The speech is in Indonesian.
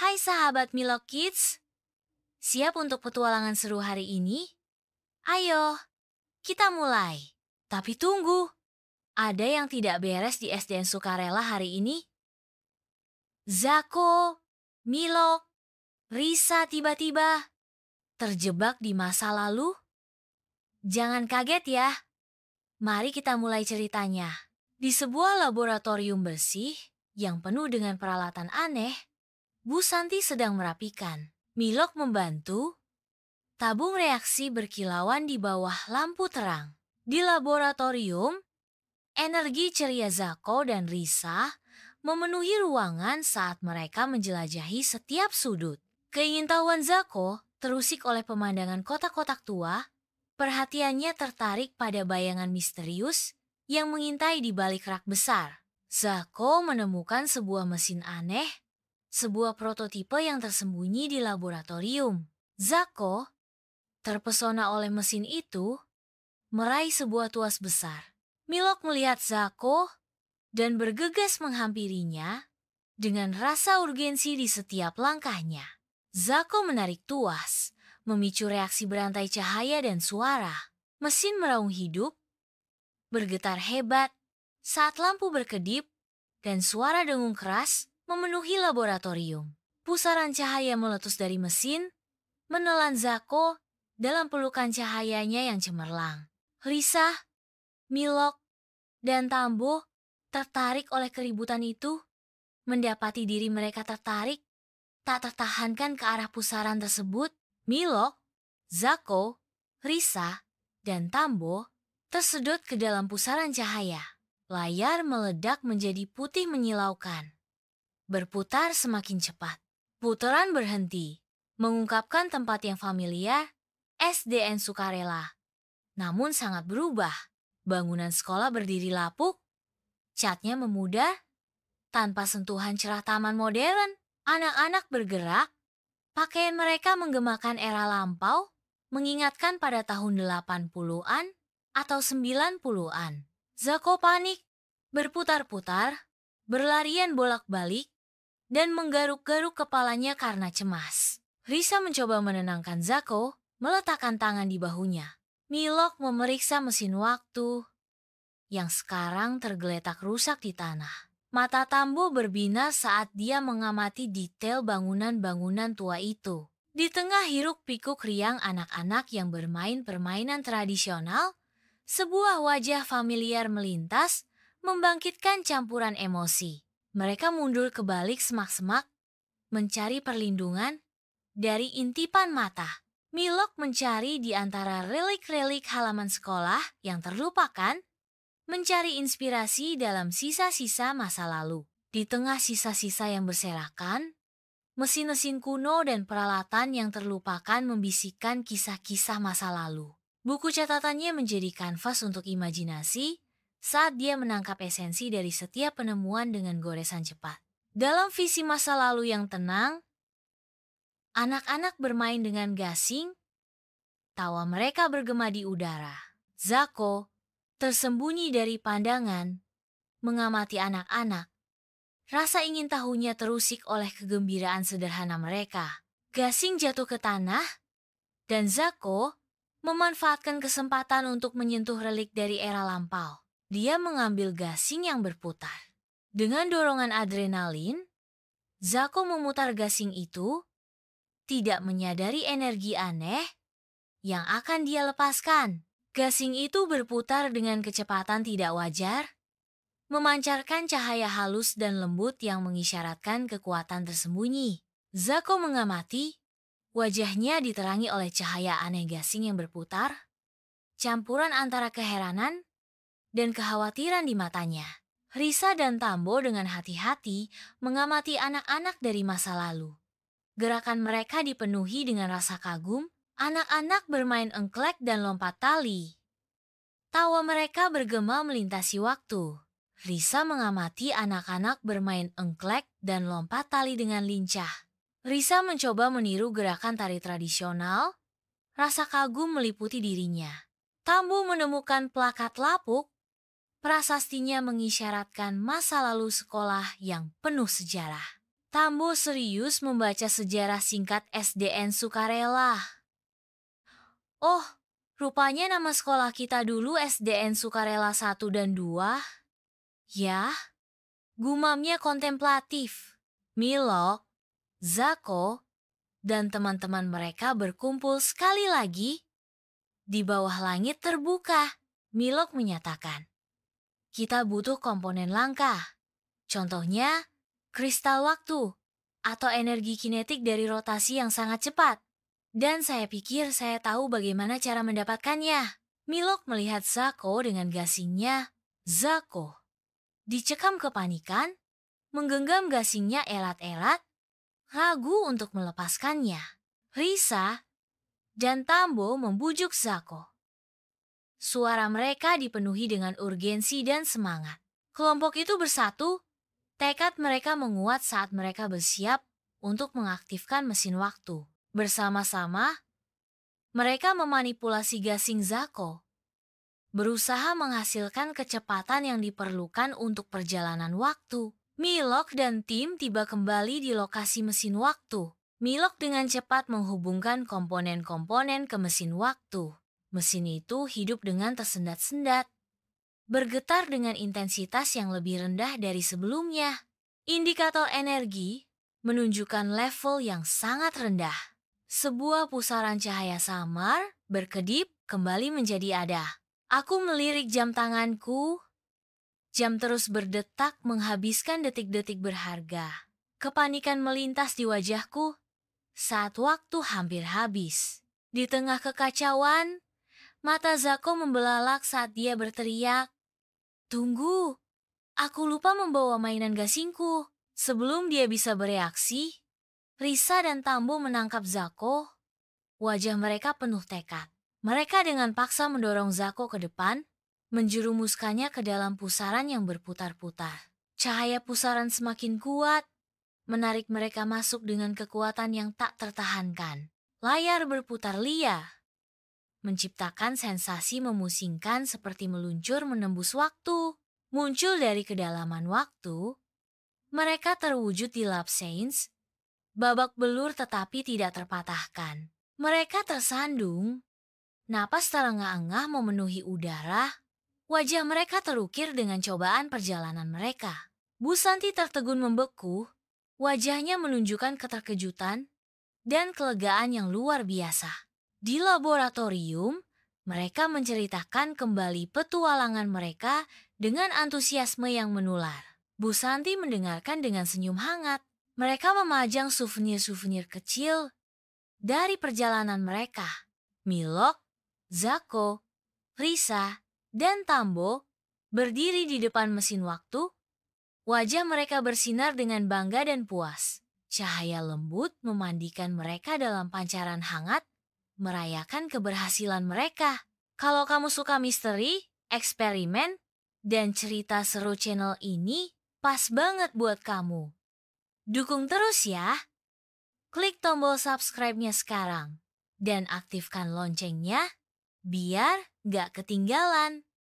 Hai sahabat Milo Kids, siap untuk petualangan seru hari ini? Ayo, kita mulai. Tapi tunggu, ada yang tidak beres di SDN Sukarela hari ini? Zako, Milo, Risa tiba-tiba terjebak di masa lalu? Jangan kaget ya, mari kita mulai ceritanya. Di sebuah laboratorium bersih yang penuh dengan peralatan aneh, Bu Santi sedang merapikan. Milok membantu. Tabung reaksi berkilauan di bawah lampu terang. Di laboratorium, energi ceria Zako dan Risa memenuhi ruangan saat mereka menjelajahi setiap sudut. Keingintahuan Zako terusik oleh pemandangan kotak-kotak tua. Perhatiannya tertarik pada bayangan misterius yang mengintai di balik rak besar. Zako menemukan sebuah mesin aneh, sebuah prototipe yang tersembunyi di laboratorium. Zako terpesona oleh mesin itu, meraih sebuah tuas besar. Milok melihat Zako dan bergegas menghampirinya dengan rasa urgensi di setiap langkahnya. Zako menarik tuas, memicu reaksi berantai cahaya dan suara. Mesin meraung hidup, bergetar hebat saat lampu berkedip dan suara dengung keras memenuhi laboratorium. Pusaran cahaya meletus dari mesin, menelan Zako dalam pelukan cahayanya yang cemerlang. Risa, Milok, dan Tambo tertarik oleh keributan itu. Mendapati diri mereka tertarik, tak tertahankan ke arah pusaran tersebut. Milok, Zako, Risa, dan Tambo tersedot ke dalam pusaran cahaya. Layar meledak menjadi putih menyilaukan. Berputar semakin cepat. Putaran berhenti, mengungkapkan tempat yang familiar, SDN Sukarela. Namun sangat berubah. Bangunan sekolah berdiri lapuk, catnya memudar, tanpa sentuhan cerah taman modern. Anak-anak bergerak, pakaian mereka menggemakan era lampau, mengingatkan pada tahun 80-an atau 90-an. Zako panik, berputar-putar, berlarian bolak-balik, dan menggaruk-garuk kepalanya karena cemas. Risa mencoba menenangkan Zako, meletakkan tangan di bahunya. Milok memeriksa mesin waktu yang sekarang tergeletak rusak di tanah. Mata Tambo berbinar saat dia mengamati detail bangunan-bangunan tua itu. Di tengah hiruk-pikuk riang anak-anak yang bermain permainan tradisional, sebuah wajah familiar melintas, membangkitkan campuran emosi. Mereka mundur ke balik semak-semak, mencari perlindungan dari intipan mata. Milok mencari di antara relik-relik halaman sekolah yang terlupakan, mencari inspirasi dalam sisa-sisa masa lalu. Di tengah sisa-sisa yang berserakan, mesin-mesin kuno dan peralatan yang terlupakan membisikkan kisah-kisah masa lalu. Buku catatannya menjadi kanvas untuk imajinasi saat dia menangkap esensi dari setiap penemuan dengan goresan cepat. Dalam visi masa lalu yang tenang, anak-anak bermain dengan gasing, tawa mereka bergema di udara. Zako tersembunyi dari pandangan, mengamati anak-anak. Rasa ingin tahunya terusik oleh kegembiraan sederhana mereka. Gasing jatuh ke tanah, dan Zako memanfaatkan kesempatan untuk menyentuh relik dari era lampau. Dia mengambil gasing yang berputar. Dengan dorongan adrenalin, Zako memutar gasing itu, tidak menyadari energi aneh yang akan dia lepaskan. Gasing itu berputar dengan kecepatan tidak wajar, memancarkan cahaya halus dan lembut yang mengisyaratkan kekuatan tersembunyi. Zako mengamati, wajahnya diterangi oleh cahaya aneh gasing yang berputar, campuran antara keheranan dan kekhawatiran di matanya. Risa dan Tambo dengan hati-hati mengamati anak-anak dari masa lalu. Gerakan mereka dipenuhi dengan rasa kagum. Anak-anak bermain engklek dan lompat tali. Tawa mereka bergema melintasi waktu. Risa mengamati anak-anak bermain engklek dan lompat tali dengan lincah. Risa mencoba meniru gerakan tari tradisional. Rasa kagum meliputi dirinya. Tambo menemukan plakat lapuk. Prasastinya mengisyaratkan masa lalu sekolah yang penuh sejarah. Tambo serius membaca sejarah singkat SDN Sukarela. Oh, rupanya nama sekolah kita dulu SDN Sukarela 1 dan 2. Ya, gumamnya kontemplatif. Milok, Zako, dan teman-teman mereka berkumpul sekali lagi di bawah langit terbuka. Milok menyatakan, kita butuh komponen langka. Contohnya, kristal waktu atau energi kinetik dari rotasi yang sangat cepat. Dan saya pikir saya tahu bagaimana cara mendapatkannya. Milok melihat Zako dengan gasingnya. Zako dicekam kepanikan, menggenggam gasingnya erat-erat, ragu untuk melepaskannya. Risa dan Tambo membujuk Zako. Suara mereka dipenuhi dengan urgensi dan semangat. Kelompok itu bersatu, tekad mereka menguat saat mereka bersiap untuk mengaktifkan mesin waktu. Bersama-sama, mereka memanipulasi gasing Zako, berusaha menghasilkan kecepatan yang diperlukan untuk perjalanan waktu. Milok dan tim tiba kembali di lokasi mesin waktu. Milok dengan cepat menghubungkan komponen-komponen ke mesin waktu. Mesin itu hidup dengan tersendat-sendat, bergetar dengan intensitas yang lebih rendah dari sebelumnya. Indikator energi menunjukkan level yang sangat rendah. Sebuah pusaran cahaya samar, berkedip, kembali menjadi ada. Aku melirik jam tanganku. Jam terus berdetak menghabiskan detik-detik berharga. Kepanikan melintas di wajahku saat waktu hampir habis. Di tengah kekacauan, mata Zako membelalak saat dia berteriak, "Tunggu, aku lupa membawa mainan gasingku." Sebelum dia bisa bereaksi, Risa dan Tambo menangkap Zako. Wajah mereka penuh tekad. Mereka dengan paksa mendorong Zako ke depan, menjerumuskannya ke dalam pusaran yang berputar-putar. Cahaya pusaran semakin kuat, menarik mereka masuk dengan kekuatan yang tak tertahankan. Layar berputar liar, menciptakan sensasi memusingkan seperti meluncur menembus waktu. Muncul dari kedalaman waktu, mereka terwujud di lap Saints, babak belur tetapi tidak terpatahkan. Mereka tersandung, napas terengah-engah memenuhi udara, wajah mereka terukir dengan cobaan perjalanan mereka. Bu Santi tertegun membeku, wajahnya menunjukkan keterkejutan dan kelegaan yang luar biasa. Di laboratorium, mereka menceritakan kembali petualangan mereka dengan antusiasme yang menular. Bu Santi mendengarkan dengan senyum hangat. Mereka memajang souvenir-souvenir kecil dari perjalanan mereka. Milok, Zako, Risa, dan Tambo berdiri di depan mesin waktu. Wajah mereka bersinar dengan bangga dan puas. Cahaya lembut memandikan mereka dalam pancaran hangat, merayakan keberhasilan mereka. Kalau kamu suka misteri, eksperimen, dan cerita seru channel ini, pas banget buat kamu. Dukung terus ya. Klik tombol subscribe-nya sekarang. Dan aktifkan loncengnya, biar gak ketinggalan.